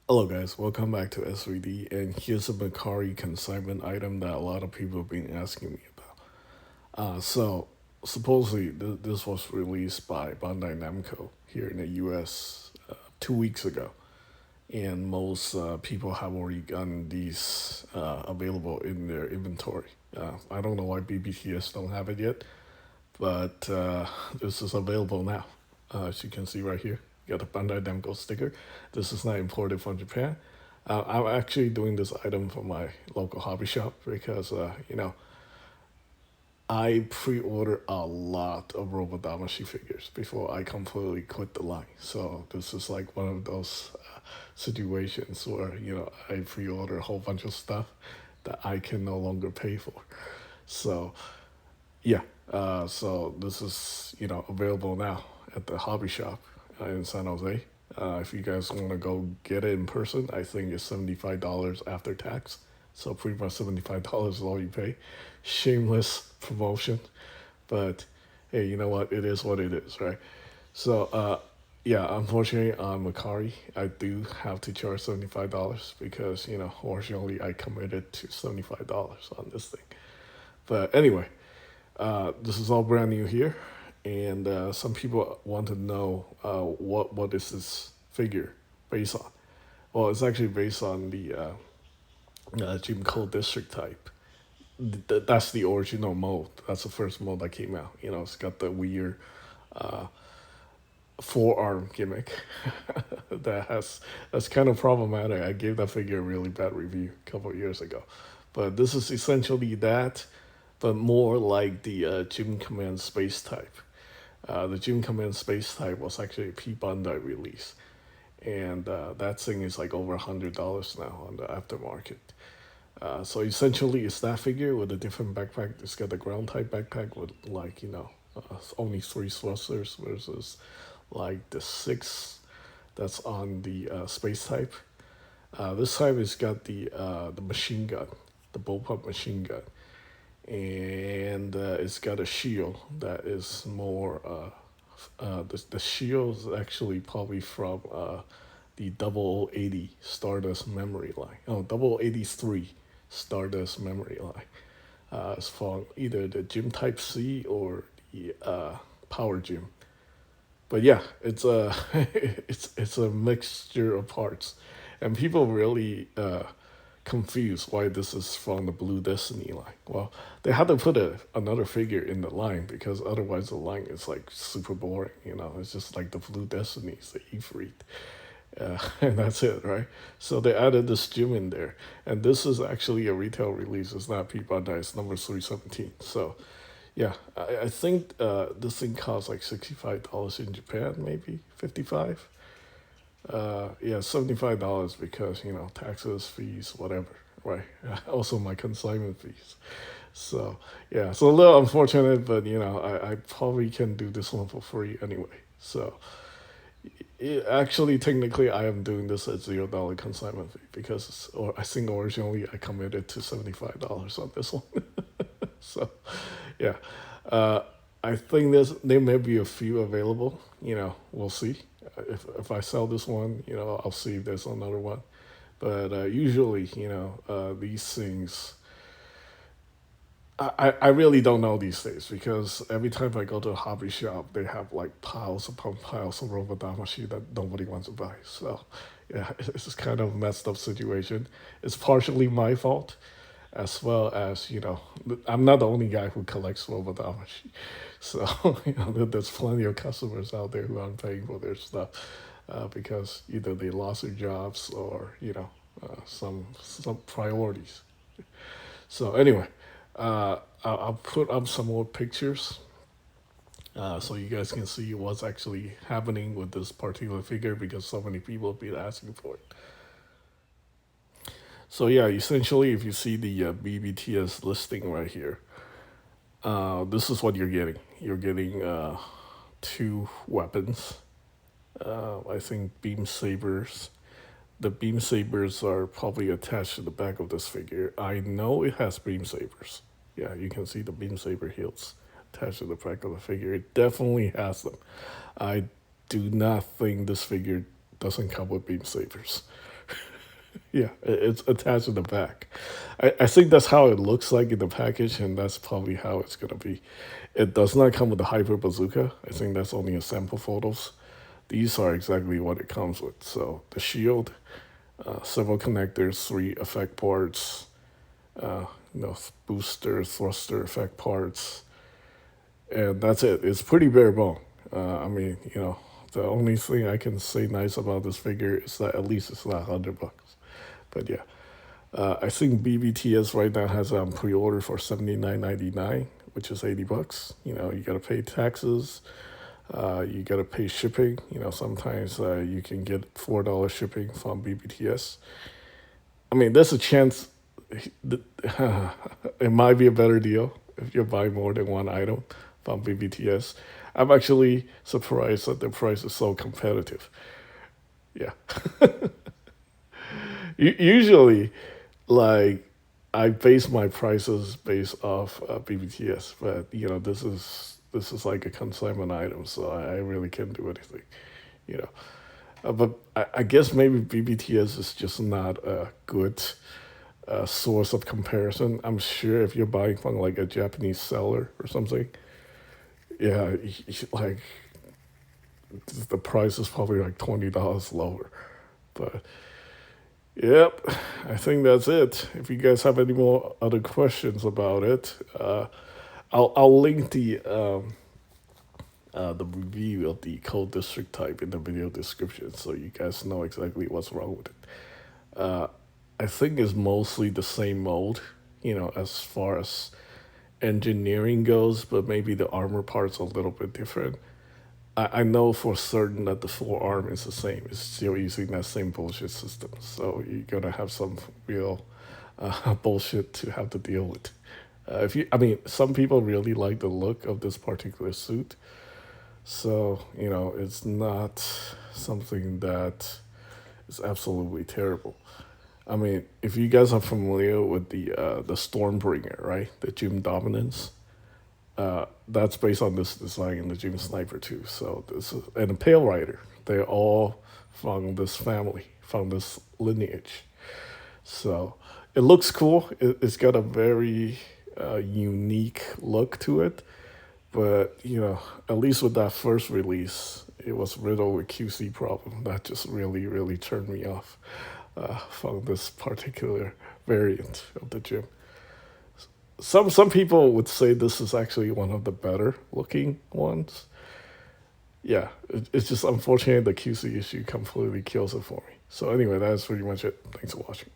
Hello guys, welcome back to S3D, and here's a Mercari consignment item that a lot of people have been asking me about. So supposedly this was released by Bandai Namco here in the US 2 weeks ago, and most people have already gotten these available in their inventory. I don't know why BBTS don't have it yet, but this is available now. As you can see right here, you got the Bandai Namco sticker. This is not imported from Japan. I'm actually doing this item for my local hobby shop because I pre-ordered a lot of Robodamashi figures before I completely quit the line. So this is like one of those situations where I pre-order a whole bunch of stuff that I can no longer pay for. So yeah, so this is available now at the hobby shop in San Jose. If you guys want to go get it in person, I think it's $75 after tax. So pretty much $75 is all you pay. Shameless promotion, but hey, you know what? It is what it is, right? So yeah, unfortunately on Mercari, I do have to charge $75 because originally I committed to $75 on this thing. But anyway, this is all brand new here, and some people want to know what is this figure based on. Well, it's actually based on the Jim Cole District type. That's the original mode. That's the first mode that came out. It's got the weird forearm gimmick that's kind of problematic. I gave that figure a really bad review a couple of years ago, but this is essentially that, but more like the Gym Command Space type. The Gym Command Space type was actually a P Bandai release, and that thing is like over $100 now on the aftermarket. So essentially, it's that figure with a different backpack. It's got the ground type backpack with only three thrusters versus like the six that's on the space type. This time it's got the machine gun, the bullpup machine gun, and it's got a shield that is more. The shield is actually probably from the 0080 Stardust memory line. Oh, 0083 Stardust memory line. It's from either the Gym Type C or the Power Gym. But yeah, it's a it's a mixture of parts, and people really confused why this is from the Blue Destiny line. Well, they had to put another figure in the line because otherwise the line is like super boring. It's just like the Blue Destinies, the Ifrit, and that's it, right? So they added this gym in there, and this is actually a retail release. It's not P Bandai. It's number 317. So yeah, I think this thing costs like $65 in Japan, maybe 55. Yeah, $75 because taxes, fees, whatever, right? Also my consignment fees. So yeah, it's a little unfortunate, but I probably can do this one for free anyway. So actually, technically, I am doing this at $0 consignment fee because, or I think originally I committed to $75 on this one. So yeah, uh, I think there may be a few available. We'll see. If I sell this one, I'll see if there's another one. But usually, these things, I really don't know these days because every time I go to a hobby shop, they have like piles upon piles of Robodamashi that nobody wants to buy. So, yeah, it's just kind of a messed up situation. It's partially my fault, as well as, I'm not the only guy who collects Robodamashi. So, there's plenty of customers out there who aren't paying for their stuff because either they lost their jobs or, some priorities. So anyway, I'll put up some more pictures so you guys can see what's actually happening with this particular figure because so many people have been asking for it. So yeah, essentially, if you see the BBTS listing right here, this is what you're getting. You're getting two weapons. I think beam sabers. The beam sabers are probably attached to the back of this figure. I know it has beam sabers. Yeah, you can see the beam saber hilts attached to the back of the figure. It definitely has them. I do not think this figure doesn't come with beam sabers. Yeah, it's attached in the back. I think that's how it looks like in the package, and that's probably how it's gonna be. It does not come with the Hyper Bazooka. I think that's only a sample photos. These are exactly what it comes with. So the shield, several connectors, three effect parts, uh, booster, thruster effect parts, and that's it. It's pretty bare bone. I mean, the only thing I can say nice about this figure is that at least it's not $100. But yeah, I think BBTS right now has on pre-order for $79.99, which is $80. You gotta pay taxes. You gotta pay shipping. Sometimes you can get $4 shipping from BBTS. I mean, there's a chance it might be a better deal if you're buying more than one item from BBTS. I'm actually surprised that the price is so competitive. Yeah. Usually, like, I base my prices based off BBTS, but this is like a consignment item, so I really can't do anything. You know, but I guess maybe BBTS is just not a good source of comparison. I'm sure if you're buying from like a Japanese seller or something, yeah, like the price is probably like $20 lower. But yep, I think that's it. If you guys have any more other questions about it, I'll link the review of the code district type in the video description so you guys know exactly what's wrong with it. Uh, I think it's mostly the same mold, as far as engineering goes, but maybe the armor part's a little bit different. I know for certain that the forearm is the same. It's still using that same bullshit system. So you're gonna have some real bullshit to have to deal with. I mean, some people really like the look of this particular suit. So it's not something that is absolutely terrible. I mean, if you guys are familiar with the Stormbringer, right, the Gym Dominance, that's based on this design in the Gym Sniper too. So and the Pale Rider, they're all from this family, from this lineage. So it looks cool. It's got a very unique look to it. But at least with that first release, it was riddled with QC problem. That just really, really turned me off from this particular variant of the gym. Some people would say this is actually one of the better looking ones. Yeah, it's just unfortunate the QC issue completely kills it for me. So anyway, that's pretty much it. Thanks for watching.